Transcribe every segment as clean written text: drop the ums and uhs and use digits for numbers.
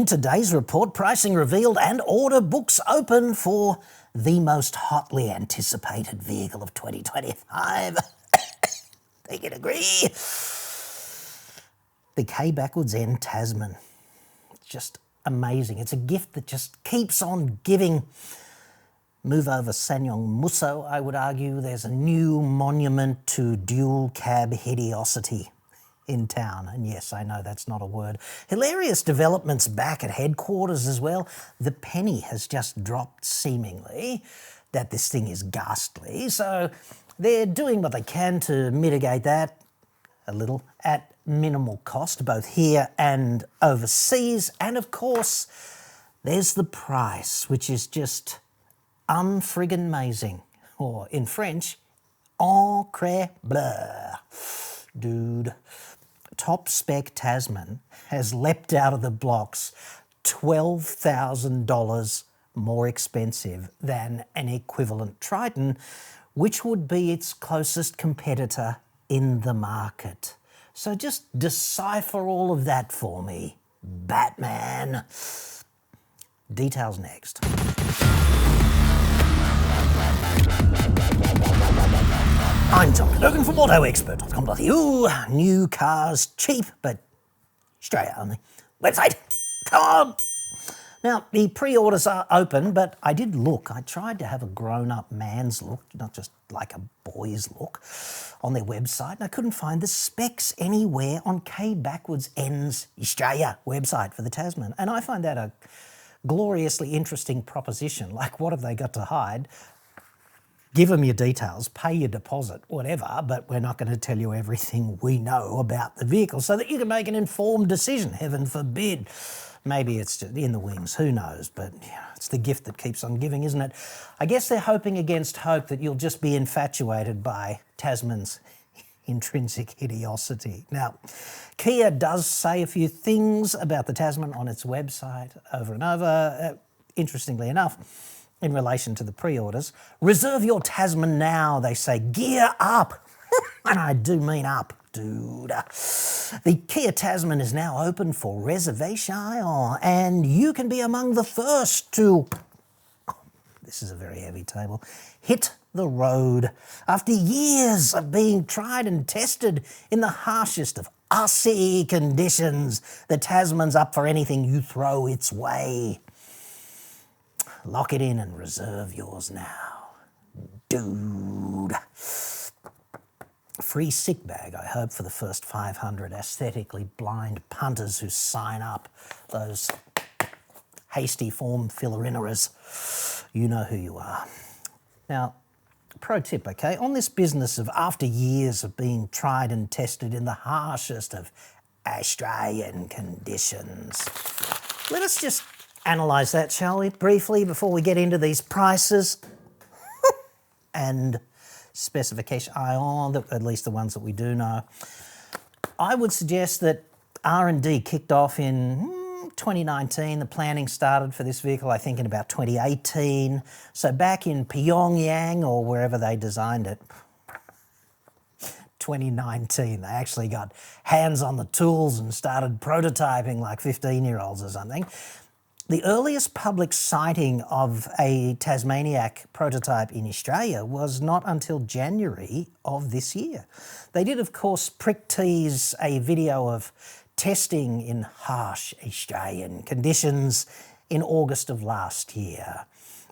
today's report, pricing revealed and order books open for the most hotly anticipated vehicle of 2025. They can agree. The K backwards N Tasman. Just amazing. It's a gift that just keeps on giving. Move over Ssangong Musso, I would argue. There's a new monument to dual cab hideosity in town. And yes, I know that's not a word. Hilarious developments back at headquarters as well. The penny has just dropped seemingly that this thing is ghastly. So they're doing what they can to mitigate that a little at minimal cost, both here and overseas. And of course, there's the price, which is just unfriggin' amazing. Or in French, incroyable. Dude. Top-spec Tasman has leapt out of the blocks $12,000 more expensive than an equivalent Triton, which would be its closest competitor in the market. So just decipher all of that for me, Batman. Details next. I'm John Cadogan from AutoExpert.com.au. New cars, cheap, but Australia only. Website, come on! Now, the pre-orders are open, but I did look. I tried to have a grown-up man's look, not just like a boy's look, on their website, and I couldn't find the specs anywhere on K backwards N's Australia website for the Tasman. And I find that a gloriously interesting proposition. Like, what have they got to hide? Give them your details, pay your deposit, whatever, but we're not going to tell you everything we know about the vehicle so that you can make an informed decision, heaven forbid. Maybe it's just in the wings, who knows, but it's the gift that keeps on giving, isn't it? I guess they're hoping against hope that you'll just be infatuated by Tasman's intrinsic hideosity. Now, Kia does say a few things about the Tasman on its website over and over. Interestingly enough, in relation to the pre-orders, reserve your Tasman now, they say. Gear up. And I do mean up, dude. The Kia Tasman is now open for reservation, and you can be among the first to, this is a very heavy table, hit the road. After years of being tried and tested in the harshest of RC conditions, the Tasman's up for anything you throw its way. Lock it in and reserve yours now, dude. Free sick bag, I hope, for the first 500 aesthetically blind punters who sign up. Those hasty form fillerinerers. You know who you are. Now, pro tip, okay? On this business of after years of being tried and tested in the harshest of Australian conditions, let us just analyse that, shall we, briefly, before we get into these prices and specification, at least the ones that we do know. I would suggest that R&D kicked off in 2019. The planning started for this vehicle, I think, in about 2018. So back in Pyongyang, or wherever they designed it, 2019, they actually got hands on the tools and started prototyping like 15-year-olds or something. The earliest public sighting of a Tasmaniac prototype in Australia was not until January of this year. They did, of course, prick tease a video of testing in harsh Australian conditions in August of last year.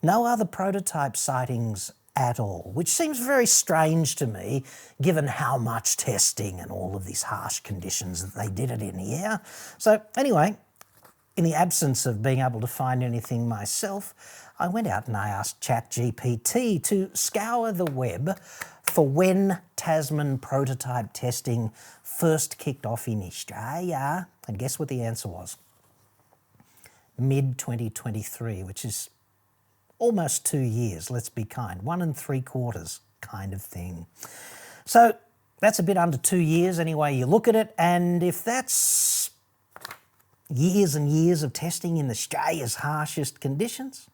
No other prototype sightings at all, which seems very strange to me, given how much testing and all of these harsh conditions that they did it in here. So anyway, in the absence of being able to find anything myself, I went out and I asked ChatGPT to scour the web for when Tasman prototype testing first kicked off in Australia. And guess what the answer was? Mid-2023, which is almost 2 years, let's be kind. 1 3/4 kind of thing. So that's a bit under 2 years any way you look at it. And if that's years and years of testing in Australia's harshest conditions,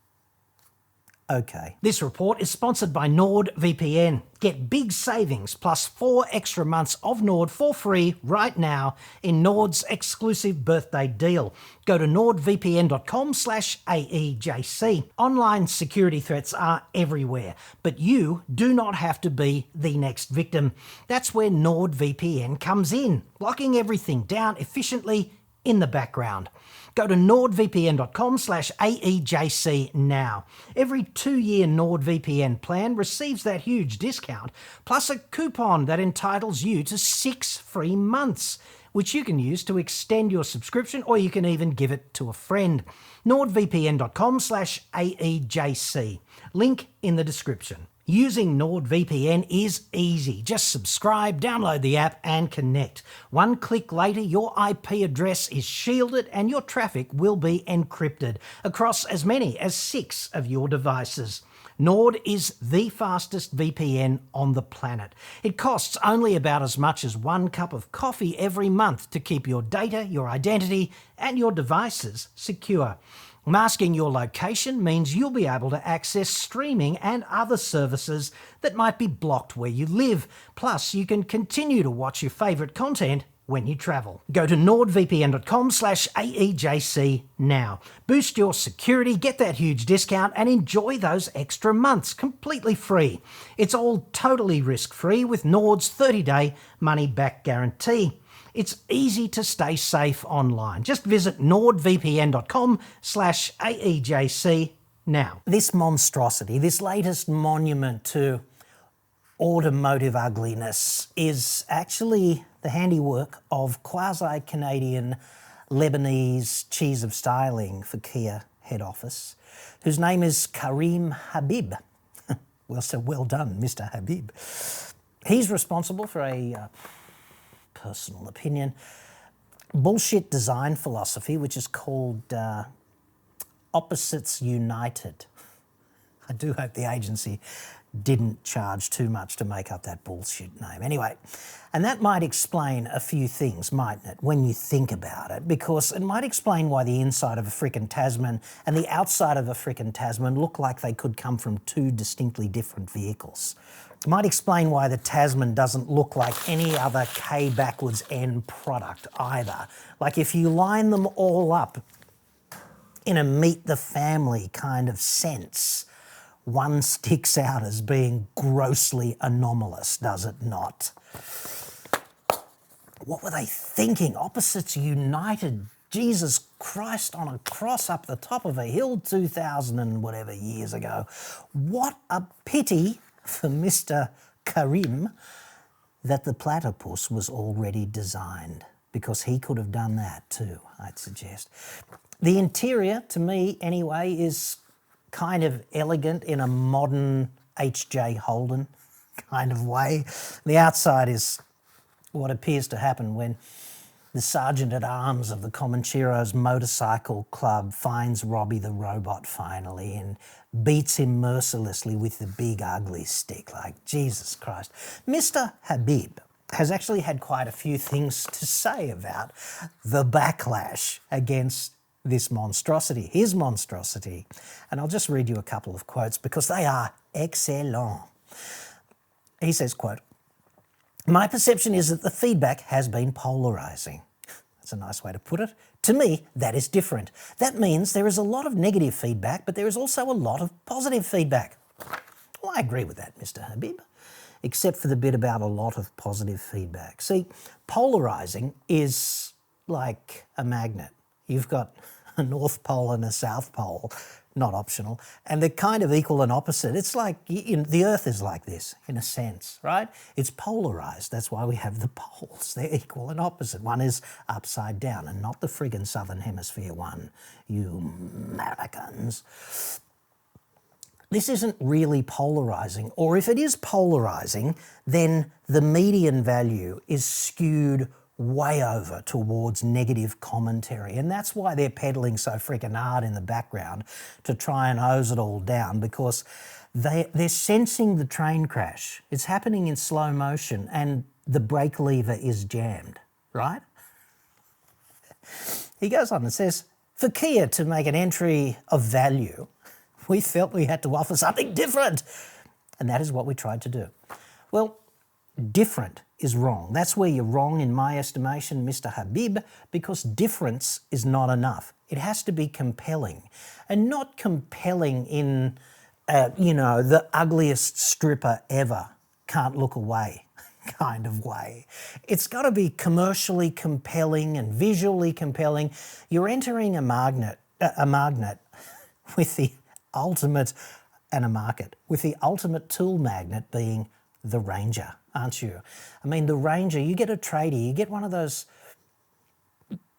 Okay. This report is sponsored by NordVPN. Get big savings plus 4 extra months of Nord for free right now in Nord's exclusive birthday deal. Go to nordvpn.com/AEJC. Online security threats are everywhere, but you do not have to be the next victim. That's where NordVPN comes in, locking everything down efficiently in the background. Go to nordvpn.com/AEJC now. Every 2-year NordVPN plan receives that huge discount, plus a coupon that entitles you to 6 free months, which you can use to extend your subscription, or you can even give it to a friend. nordvpn.com/AEJC. Link in the description. Using NordVPN is easy. Just subscribe, download the app and connect. 1 click later, your IP address is shielded and your traffic will be encrypted across as many as 6 of your devices. Nord is the fastest VPN on the planet. It costs only about as much as 1 cup of coffee every month to keep your data, your identity, and your devices secure. Masking your location means you'll be able to access streaming and other services that might be blocked where you live. Plus, you can continue to watch your favourite content when you travel. Go to nordvpn.com/AEJC now. Boost your security, get that huge discount, and enjoy those extra months completely free. It's all totally risk-free with Nord's 30-day money-back guarantee. It's easy to stay safe online. Just visit nordvpn.com/AEJC now. This monstrosity, this latest monument to automotive ugliness, is actually the handiwork of quasi-Canadian Lebanese cheese of styling for Kia head office, whose name is Karim Habib. Well done, Mr. Habib. He's responsible for a personal opinion, bullshit design philosophy, which is called Opposites United. I do hope the agency didn't charge too much to make up that bullshit name. Anyway, and that might explain a few things, mightn't it, when you think about it, because it might explain why the inside of a frickin' Tasman and the outside of a frickin' Tasman look like they could come from 2 distinctly different vehicles. It might explain why the Tasman doesn't look like any other K backwards N product either. Like if you line them all up in a meet the family kind of sense, one sticks out as being grossly anomalous, does it not? What were they thinking? Opposites united. Jesus Christ on a cross up the top of a hill 2,000 and whatever years ago. What a pity for Mr. Karim that the platypus was already designed, because he could have done that too, I'd suggest. The interior, to me anyway, is kind of elegant in a modern H.J. Holden kind of way. The outside is what appears to happen when the sergeant-at-arms of the Comancheros Motorcycle Club finds Robbie the robot finally and beats him mercilessly with the big ugly stick. Like, Jesus Christ. Mr. Habib has actually had quite a few things to say about the backlash against this monstrosity, his monstrosity. And I'll just read you a couple of quotes because they are excellent. He says, quote, "My perception is that the feedback has been polarising." That's a nice way to put it. "To me, that is different. That means there is a lot of negative feedback, but there is also a lot of positive feedback." Well, I agree with that, Mr. Habib, except for the bit about a lot of positive feedback. See, polarising is like a magnet. You've got a North Pole and a South Pole, not optional, and they're kind of equal and opposite. It's like the Earth is like this, in a sense, right? It's polarised. That's why we have the poles. They're equal and opposite. One is upside down and not the friggin' Southern Hemisphere one, you Americans. This isn't really polarising, or if it is polarising, then the median value is skewed way over towards negative commentary. And that's why they're peddling so freaking hard in the background to try and hose it all down, because they're sensing the train crash. It's happening in slow motion and the brake lever is jammed, right? He goes on and says, for Kia to make an entry of value We felt we had to offer something different. And that is what we tried to do. Well, different is wrong. That's where you're wrong in my estimation, Mr. Habib, because difference is not enough. It has to be compelling, and not compelling in, the ugliest stripper ever can't look away kind of way. It's got to be commercially compelling and visually compelling. You're entering a magnet with the ultimate, and a market, with the ultimate tool magnet being the Ranger, aren't you? I mean, the Ranger, you get a tradie, you get one of those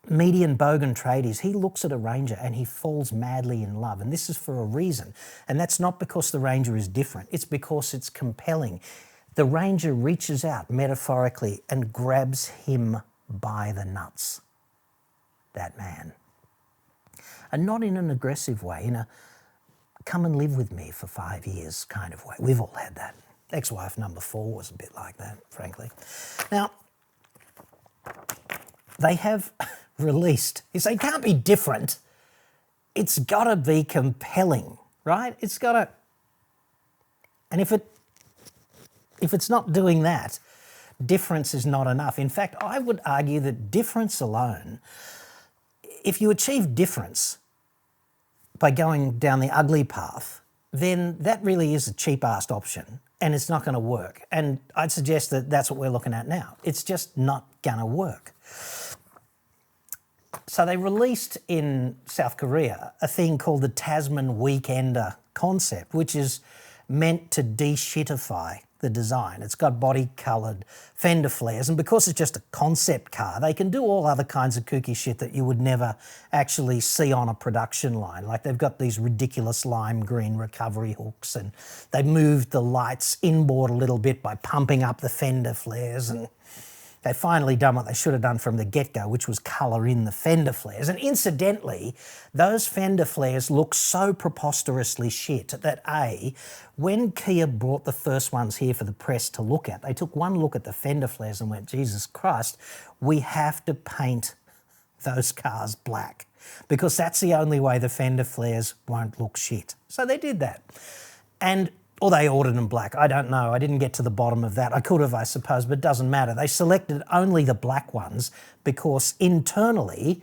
median bogan tradies, he looks at a Ranger and he falls madly in love. And this is for a reason. And that's not because the Ranger is different. It's because it's compelling. The Ranger reaches out metaphorically and grabs him by the nuts, that man. And not in an aggressive way, in a come and live with me for 5 years kind of way. We've all had that. Ex-wife number 4 was a bit like that, frankly. Now, they have released, you say it can't be different, it's got to be compelling, right? It's got to, and if it's not doing that, difference is not enough. In fact, I would argue that difference alone, if you achieve difference by going down the ugly path, then that really is a cheap-ass option and it's not going to work. And I'd suggest that that's what we're looking at now. It's just not going to work. So they released in South Korea a thing called the Tasman Weekender concept, which is meant to de-shitify the design. It's got body-coloured fender flares, and because it's just a concept car, they can do all other kinds of kooky shit that you would never actually see on a production line. Like they've got these ridiculous lime green recovery hooks, and they moved the lights inboard a little bit by pumping up the fender flares, and they finally done what they should have done from the get-go, which was colour in the fender flares. And incidentally, those fender flares look so preposterously shit that A, when Kia brought the first ones here for the press to look at, they took one look at the fender flares and went, Jesus Christ, we have to paint those cars black because that's the only way the fender flares won't look shit. So they did that. Or they ordered them black. I don't know. I didn't get to the bottom of that. I could have, I suppose, but it doesn't matter. They selected only the black ones because internally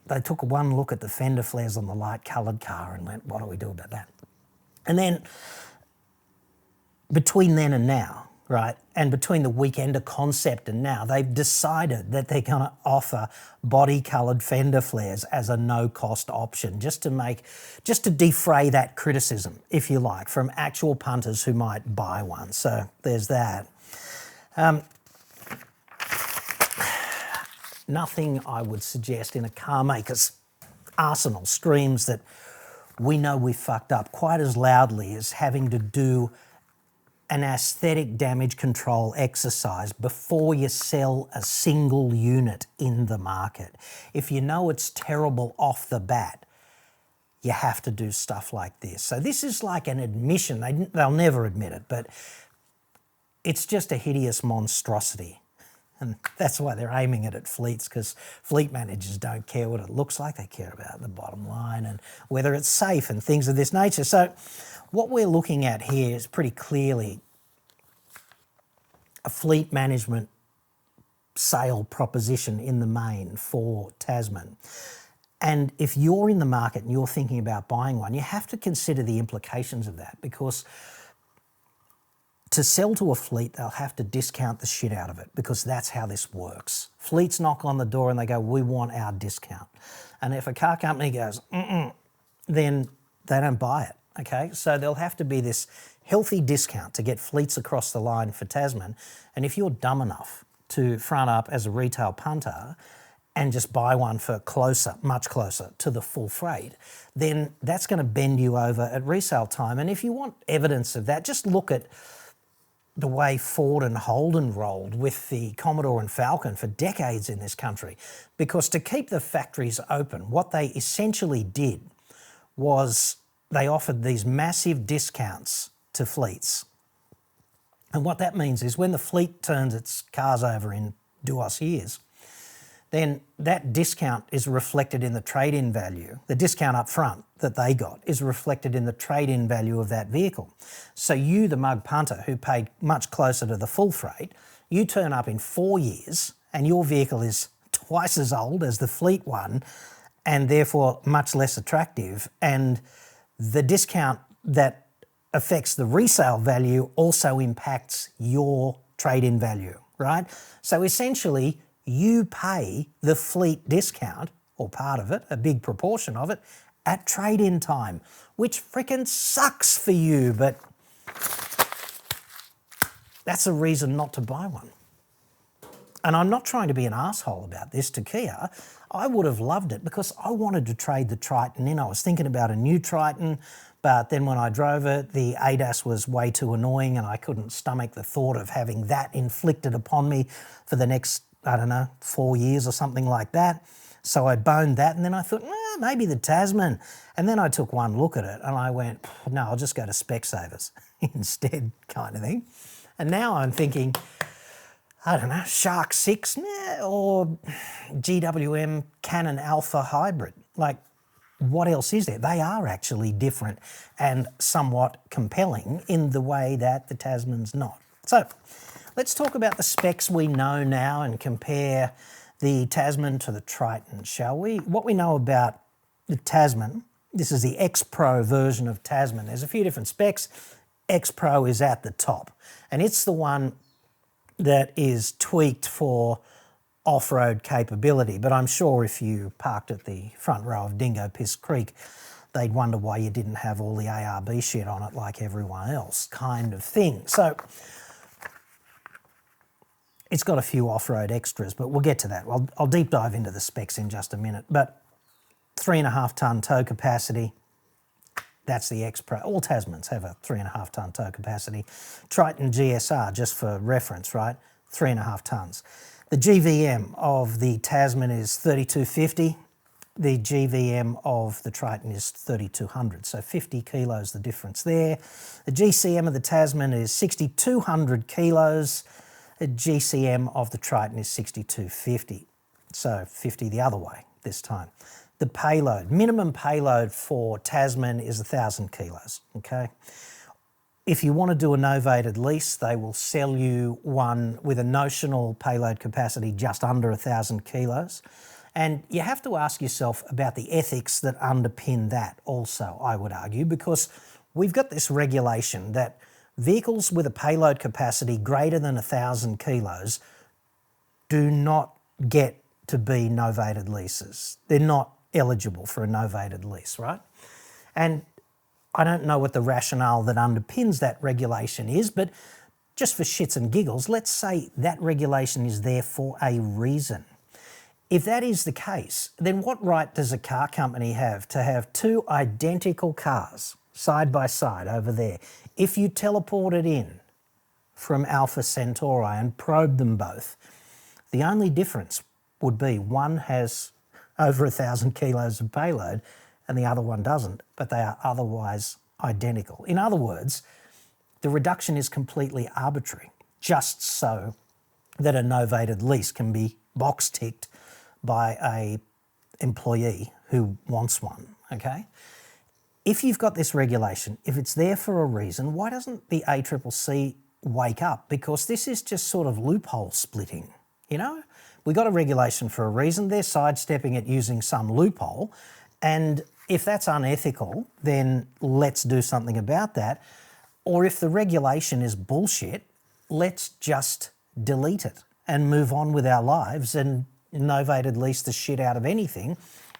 they took one look at the fender flares on the light-coloured car and went, what do we do about that? And then between then and now, right, and between the Weekender concept and now, they've decided that they're going to offer body-coloured fender flares as a no-cost option, just to defray that criticism, if you like, from actual punters who might buy one. So there's that. Nothing I would suggest in a car maker's arsenal screams that we know we fucked up quite as loudly as having to do an aesthetic damage control exercise before you sell a single unit in the market. If you know it's terrible off the bat, you have to do stuff like this. So this is like an admission. They'll never admit it, but it's just a hideous monstrosity. And that's why they're aiming it at fleets, because fleet managers don't care what it looks like. They care about the bottom line and whether it's safe and things of this nature. So what we're looking at here is pretty clearly a fleet management sale proposition in the main for Tasman. And if you're in the market and you're thinking about buying one, you have to consider the implications of that, because to sell to a fleet, they'll have to discount the shit out of it, because that's how this works. Fleets knock on the door and they go, we want our discount. And if a car company goes, then they don't buy it. Okay, so there'll have to be this healthy discount to get fleets across the line for Tasman. And if you're dumb enough to front up as a retail punter and just buy one for much closer to the full freight, then that's going to bend you over at resale time. And if you want evidence of that, just look at the way Ford and Holden rolled with the Commodore and Falcon for decades in this country. Because to keep the factories open, what they essentially did was they offered these massive discounts to fleets. And what that means is when the fleet turns its cars over in 2 years, then that discount is reflected in the trade-in value. The discount up front that they got is reflected in the trade-in value of that vehicle. So you, the mug punter, who paid much closer to the full freight, you turn up in 4 years and your vehicle is twice as old as the fleet one and therefore much less attractive, and the discount that affects the resale value also impacts your trade-in value, right? So essentially, you pay the fleet discount, or part of it, a big proportion of it, at trade-in time, which frickin' sucks for you, but that's a reason not to buy one. And I'm not trying to be an asshole about this to Kia. I would have loved it because I wanted to trade the Triton in. I was thinking about a new Triton, but then when I drove it, the ADAS was way too annoying and I couldn't stomach the thought of having that inflicted upon me for the next, I don't know, 4 years or something like that. So I boned that, and then I thought, maybe the Tasman. And then I took one look at it and I went, no, I'll just go to Specsavers instead, kind of thing. And now I'm thinking, I don't know, Shark 6 or GWM Canon Alpha Hybrid. Like, what else is there? They are actually different and somewhat compelling in the way that the Tasman's not. So let's talk about the specs we know now and compare the Tasman to the Triton, shall we? What we know about the Tasman, this is the X Pro version of Tasman. There's a few different specs. X Pro is at the top, and it's the one that is tweaked for off-road capability. But I'm sure if you parked at the front row of Dingo Piss Creek, they'd wonder why you didn't have all the ARB shit on it like everyone else, kind of thing. So it's got a few off-road extras, but we'll get to that. I'll deep dive into the specs in just a minute. But 3.5 tonne tow capacity, that's the X Pro. All Tasmans have a 3.5 tonne tow capacity. Triton GSR, just for reference, right? 3.5 tonnes. The GVM of the Tasman is 3250. The GVM of the Triton is 3200, so 50 kilos the difference there. The GCM of the Tasman is 6200 kilos. The GCM of the Triton is 6250, so 50 the other way this time. The payload, minimum payload for Tasman is 1,000 kilos, okay? If you want to do a novated lease, they will sell you one with a notional payload capacity just under 1,000 kilos. And you have to ask yourself about the ethics that underpin that also, I would argue, because we've got this regulation that vehicles with a payload capacity greater than 1,000 kilos do not get to be novated leases. They're not eligible for a novated lease, right? And I don't know what the rationale that underpins that regulation is, but just for shits and giggles, let's say that regulation is there for a reason. If that is the case, then what right does a car company have to have two identical cars side by side over there? If you teleported in from Alpha Centauri and probed them both, the only difference would be one has over 1,000 kilos of payload and the other one doesn't, but they are otherwise identical. In other words, the reduction is completely arbitrary, just so that a novated lease can be box ticked by a employee who wants one, okay? If you've got this regulation, if it's there for a reason, why doesn't the ACCC wake up? Because this is just sort of loophole splitting, you know? We got a regulation for a reason, they're sidestepping it using some loophole, and if that's unethical, then let's do something about that. Or if the regulation is bullshit, let's just delete it and move on with our lives and novated lease the shit out of anything,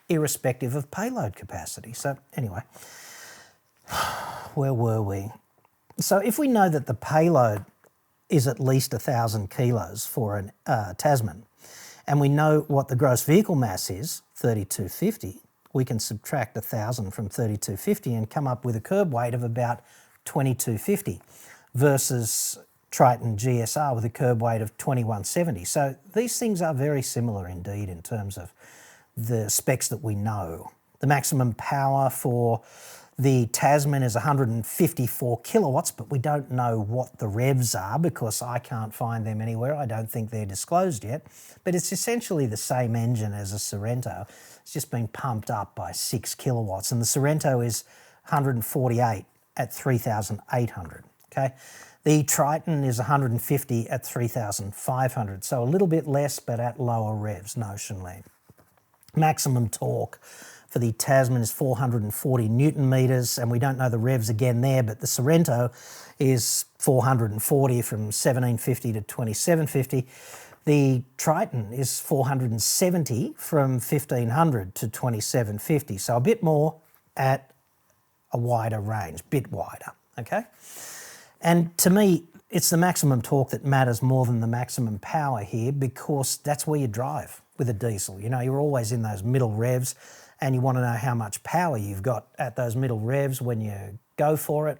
irrespective of payload capacity. So anyway, where were we? So if we know that the payload is at least 1,000 kilos for a Tasman, and we know what the gross vehicle mass is, 3,250, we can subtract 1,000 from 3,250 and come up with a curb weight of about 2,250 versus Triton GSR with a curb weight of 2,170. So these things are very similar indeed in terms of the specs that we know. The maximum power for The Tasman is 154 kilowatts, but we don't know what the revs are because I can't find them anywhere. I don't think they're disclosed yet. But it's essentially the same engine as a Sorento. It's just been pumped up by 6 kilowatts. And the Sorento is 148 at 3,800, okay? The Triton is 150 at 3,500, so a little bit less, but at lower revs notionally. Maximum torque for the Tasman is 440 Newton meters, and we don't know the revs again there, but the Sorento is 440 from 1750 to 2750. The Triton is 470 from 1500 to 2750, so a bit more at a wider range, bit wider, okay? And to me, it's the maximum torque that matters more than the maximum power here because that's where you drive with a diesel. You know, you're always in those middle revs and you want to know how much power you've got at those middle revs when you go for it.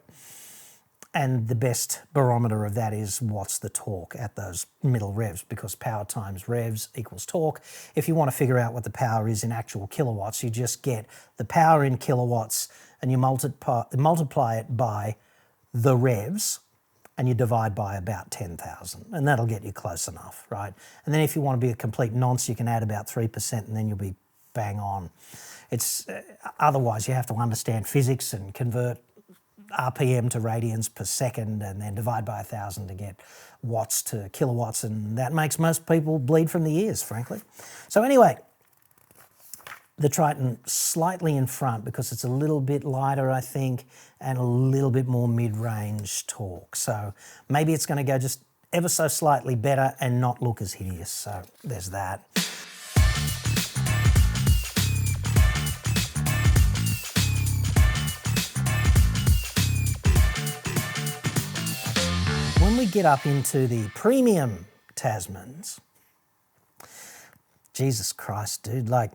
And the best barometer of that is what's the torque at those middle revs, because power times revs equals torque. If you want to figure out what the power is in actual kilowatts, you just get the power in kilowatts and you multiply it by the revs and you divide by about 10,000 and that'll get you close enough, right? And then if you want to be a complete nonce, you can add about 3% and then you'll be bang on. It's otherwise you have to understand physics and convert RPM to radians per second and then divide by 1,000 to get watts to kilowatts, and that makes most people bleed from the ears, frankly. So anyway, the Triton slightly in front because it's a little bit lighter, I think, and a little bit more mid-range torque. So maybe it's going to go just ever so slightly better and not look as hideous. So there's that. When we get up into the premium Tasmans, Jesus Christ, dude, like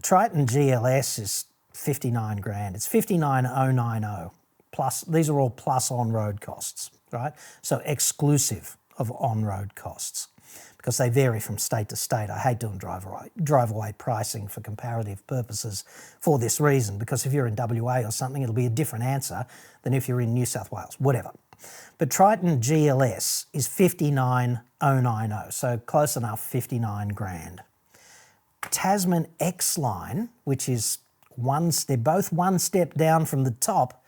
Triton GLS is 59 grand. It's 59,090 plus. These are all plus on-road costs, right? So exclusive of on-road costs because they vary from state to state. I hate doing drive-away pricing for comparative purposes for this reason, because if you're in WA or something, it'll be a different answer than if you're in New South Wales, whatever. But Triton GLS is 59,090, so close enough, 59 grand. Tasman X-Line, which is they're both one step down from the top,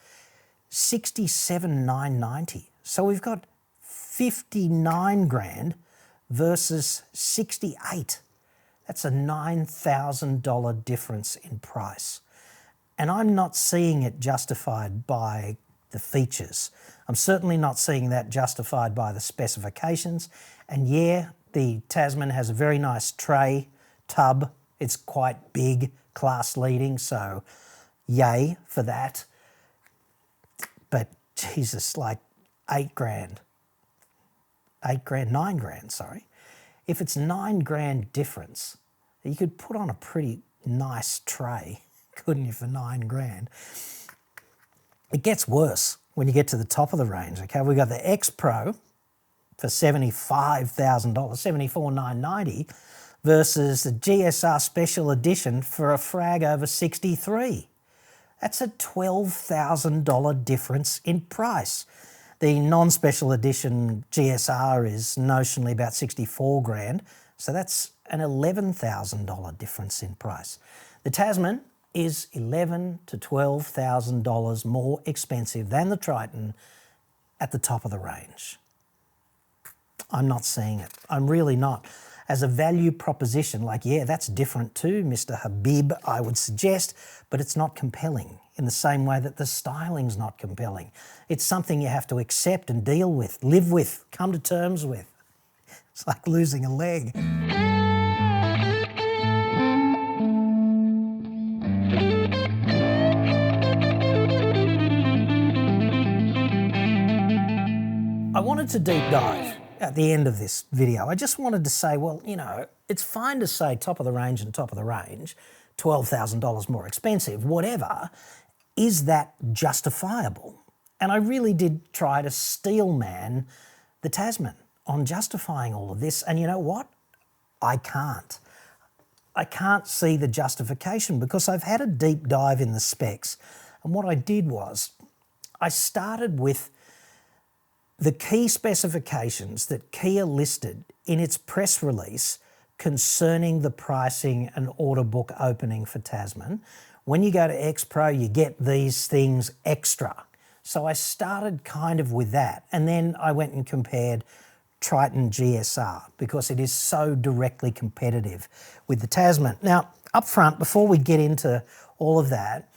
67,990. So we've got 59 grand versus 68. That's a $9,000 difference in price. And I'm not seeing it justified by the features. I'm certainly not seeing that justified by the specifications. And yeah, the Tasman has a very nice tray tub. It's quite big, class leading, so yay for that. But Jesus, like 9 grand, sorry. If it's 9 grand difference, you could put on a pretty nice tray, couldn't you, for 9 grand? It gets worse when you get to the top of the range, okay? We've got the X Pro for $75,000, 74,990, versus the GSR Special Edition for a frag over 63. That's a $12,000 difference in price. The non-special edition GSR is notionally about 64 grand, so that's an $11,000 difference in price. The Tasman is $11,000 to $12,000 more expensive than the Triton at the top of the range. I'm not seeing it. I'm really not. As a value proposition, like, yeah, that's different too, Mr. Habib, I would suggest, but it's not compelling in the same way that the styling's not compelling. It's something you have to accept and deal with, live with, come to terms with. It's like losing a leg. I wanted to deep dive at the end of this video. I just wanted to say, well, you know, it's fine to say top of the range and top of the range, $12,000 more expensive, whatever. Is that justifiable? And I really did try to steelman the Tasman on justifying all of this. And you know what? I can't. I can't see the justification because I've had a deep dive in the specs. And what I did was I started with the key specifications that Kia listed in its press release concerning the pricing and order book opening for Tasman. When you go to X Pro, you get these things extra. So I started kind of with that. And then I went and compared Triton GSR because it is so directly competitive with the Tasman. Now, up front, before we get into all of that,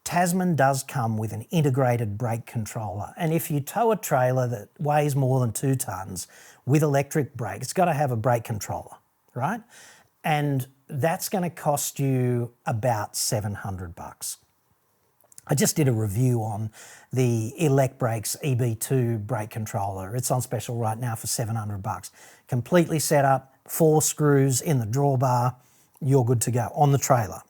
Tasman does come with an integrated brake controller. And if you tow a trailer that weighs more than 2 tonnes with electric brake, it's got to have a brake controller, right? And that's going to cost you about $700. I just did a review on the Elect Brakes EB2 brake controller. It's on special right now for $700. Completely set up, 4 screws in the drawbar, you're good to go on the trailer.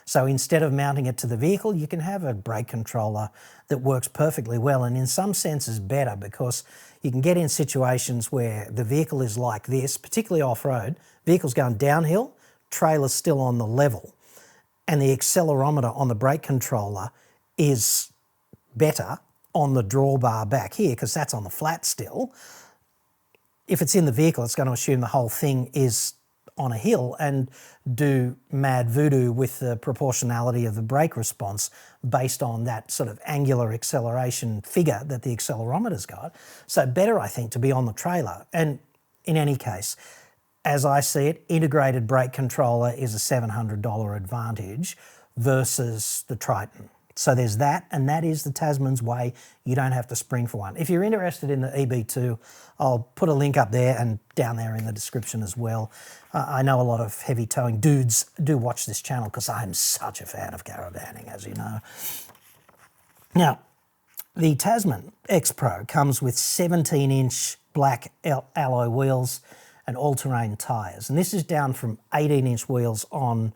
So instead of mounting it to the vehicle, you can have a brake controller that works perfectly well, and in some senses better, because you can get in situations where the vehicle is like this, particularly off-road, vehicle's going downhill, trailer's still on the level, and the accelerometer on the brake controller is better on the drawbar back here because that's on the flat still. If it's in the vehicle, it's going to assume the whole thing is on a hill and do mad voodoo with the proportionality of the brake response based on that sort of angular acceleration figure that the accelerometer's got. So better, I think, to be on the trailer. And in any case, as I see it, integrated brake controller is a $700 advantage versus the Triton. So there's that, and that is the Tasman's way. You don't have to spring for one. If you're interested in the EB2, I'll put a link up there and down there in the description as well. I know a lot of heavy towing dudes do watch this channel because I'm such a fan of caravanning, as you know. Now, the Tasman X Pro comes with 17-inch black alloy wheels and all-terrain tyres, and this is down from 18-inch wheels on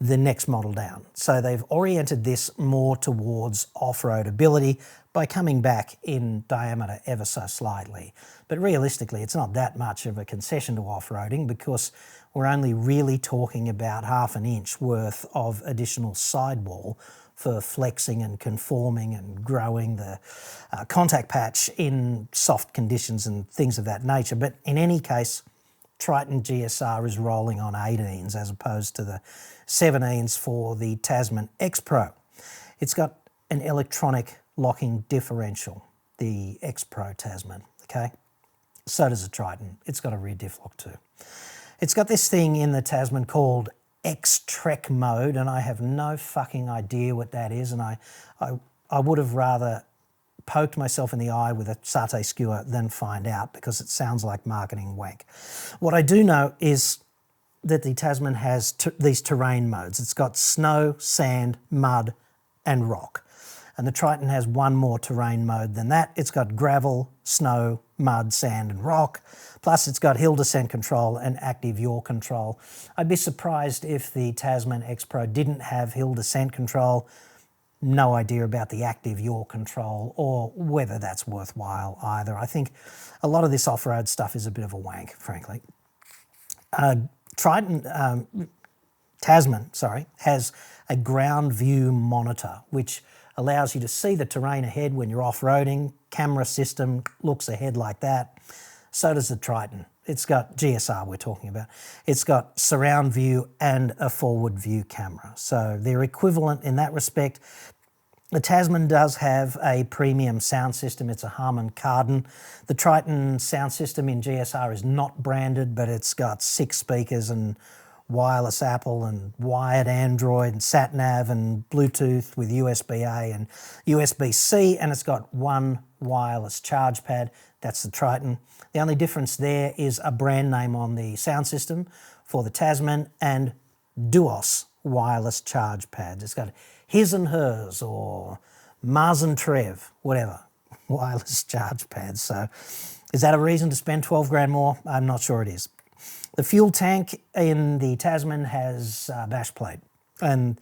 the next model down. So they've oriented this more towards off-road ability by coming back in diameter ever so slightly. But realistically, it's not that much of a concession to off-roading because we're only really talking about ½ an inch worth of additional sidewall for flexing and conforming and growing the contact patch in soft conditions and things of that nature. But in any case, Triton GSR is rolling on 18s as opposed to the 17s for the Tasman X Pro. It's got an electronic locking differential, the X Pro Tasman, okay? So does the Triton. It's got a rear diff lock too. It's got this thing in the Tasman called X-Trek mode, and I have no fucking idea what that is, and I would have rather poked myself in the eye with a satay skewer than find out because it sounds like marketing wank. What I do know is that the Tasman has these terrain modes. It's got snow, sand, mud and rock. And the Triton has one more terrain mode than that. It's got gravel, snow, mud, sand and rock. Plus it's got hill descent control and active yaw control. I'd be surprised if the Tasman X Pro didn't have hill descent control. No idea about the active yaw control or whether that's worthwhile either. I think a lot of this off-road stuff is a bit of a wank, frankly. Tasman has a ground view monitor, which allows you to see the terrain ahead when you're off-roading. Camera system looks ahead like that. So does the Triton. It's got GSR we're talking about. It's got surround view and a forward view camera. So they're equivalent in that respect. The Tasman does have a premium sound system. It's a Harman Kardon. The Triton sound system in GSR is not branded, but it's got 6 speakers and wireless Apple and wired Android and sat-nav and Bluetooth with USB-A and USB-C, and it's got 1 wireless charge pad. That's the Triton. The only difference there is a brand name on the sound system for the Tasman and Duos wireless charge pads. It's got his and hers or Mars and Trev, whatever, wireless charge pads. So is that a reason to spend 12 grand more? I'm not sure it is. The fuel tank in the Tasman has a bash plate and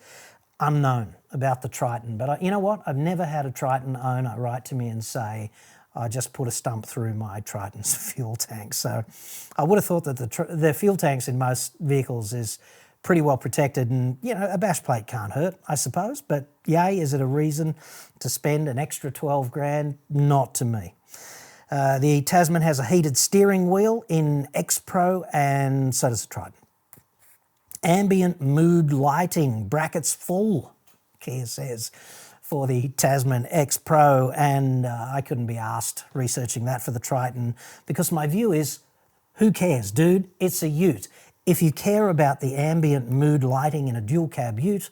unknown about the Triton. But you know what? I've never had a Triton owner write to me and say, I just put a stump through my Triton's fuel tank. So I would have thought that the fuel tanks in most vehicles is pretty well protected, and a bash plate can't hurt, I suppose. But yay, is it a reason to spend an extra 12 grand? Not to me. The Tasman has a heated steering wheel in X Pro, and so does the Triton. Ambient mood lighting, brackets full, Kia says, for the Tasman X Pro, and I couldn't be asked researching that for the Triton, because my view is, who cares, dude? It's a ute. If you care about the ambient mood lighting in a dual cab ute,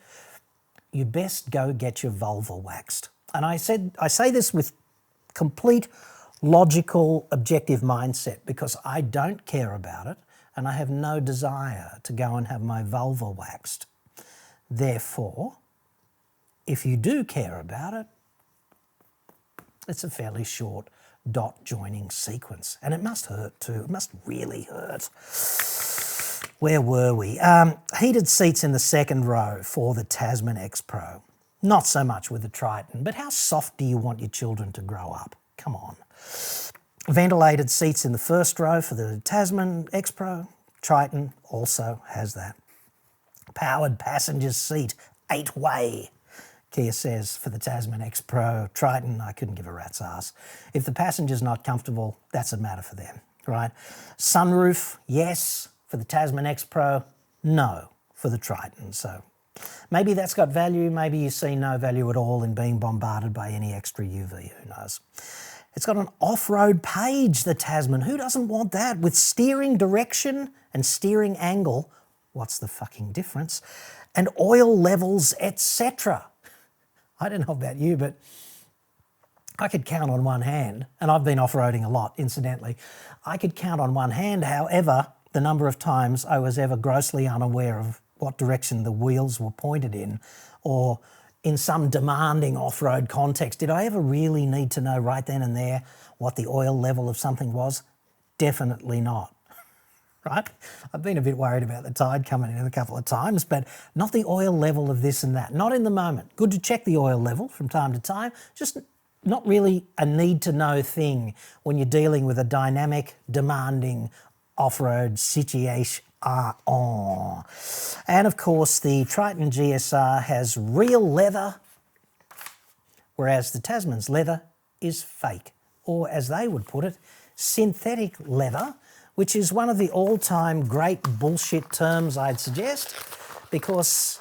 you best go get your vulva waxed. And I say this with complete logical, objective mindset, because I don't care about it and I have no desire to go and have my vulva waxed. Therefore, if you do care about it, it's a fairly short dot joining sequence. And it must hurt too. It must really hurt. Where were we? Heated seats in the second row for the Tasman X Pro. Not so much with the Triton, but how soft do you want your children to grow up? Come on. Ventilated seats in the first row for the Tasman X Pro. Triton also has that. Powered passenger seat, 8-way. Kia says for the Tasman X Pro. Triton, I couldn't give a rat's ass. If the passenger's not comfortable, that's a matter for them, right? Sunroof, yes, for the Tasman X Pro. No, for the Triton. So maybe that's got value. Maybe you see no value at all in being bombarded by any extra UV. Who knows? It's got an off-road page, the Tasman. Who doesn't want that? With steering direction and steering angle. What's the fucking difference? And oil levels, etc. I don't know about you, but I could count on one hand, and I've been off-roading a lot, incidentally. I could count on one hand, however, the number of times I was ever grossly unaware of what direction the wheels were pointed in, or in some demanding off-road context, did I ever really need to know right then and there what the oil level of something was? Definitely not, right? I've been a bit worried about the tide coming in a couple of times, but not the oil level of this and that, not in the moment. Good to check the oil level from time to time, just not really a need-to-know thing when you're dealing with a dynamic, demanding off-road situation. And of course, the Triton GSR has real leather, whereas the Tasman's leather is fake, or as they would put it, synthetic leather, which is one of the all-time great bullshit terms, I'd suggest, because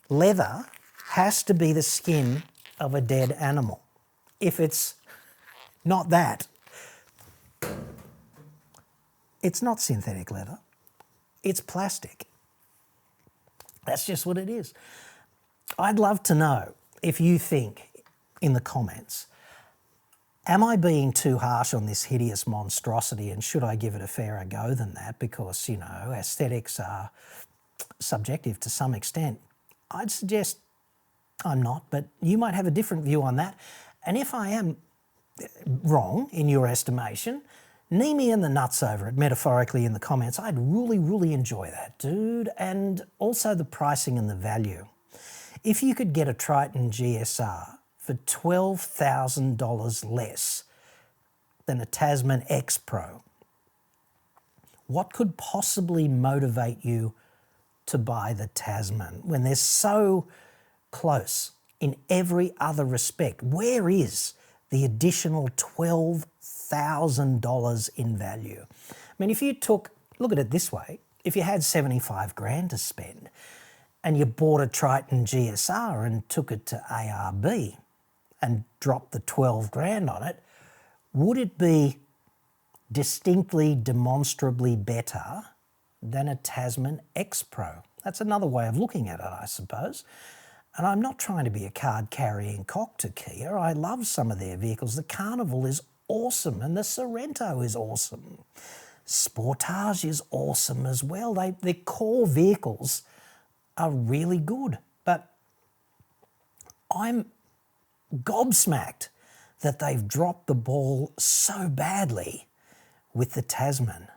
leather has to be the skin of a dead animal. If it's not that, it's not synthetic leather. It's plastic. That's just what it is. I'd love to know if you think in the comments, am I being too harsh on this hideous monstrosity, and should I give it a fairer go than that? Because, aesthetics are subjective to some extent. I'd suggest I'm not, but you might have a different view on that. And if I am wrong in your estimation, knee me in the nuts over it, metaphorically, in the comments. I'd really, really enjoy that, dude. And also the pricing and the value. If you could get a Triton GSR for $12,000 less than a Tasman X Pro, what could possibly motivate you to buy the Tasman when they're so close in every other respect? Where is the additional $12,000 in value? I mean, if you look at it this way, if you had 75 grand to spend and you bought a Triton GSR and took it to ARB and dropped the 12 grand on it, would it be distinctly, demonstrably better than a Tasman X Pro? That's another way of looking at it, I suppose. And I'm not trying to be a card-carrying cock to Kia. I love some of their vehicles. The Carnival is awesome, and the Sorrento is awesome. Sportage is awesome as well. Their core vehicles are really good. But I'm gobsmacked that they've dropped the ball so badly with the Tasman.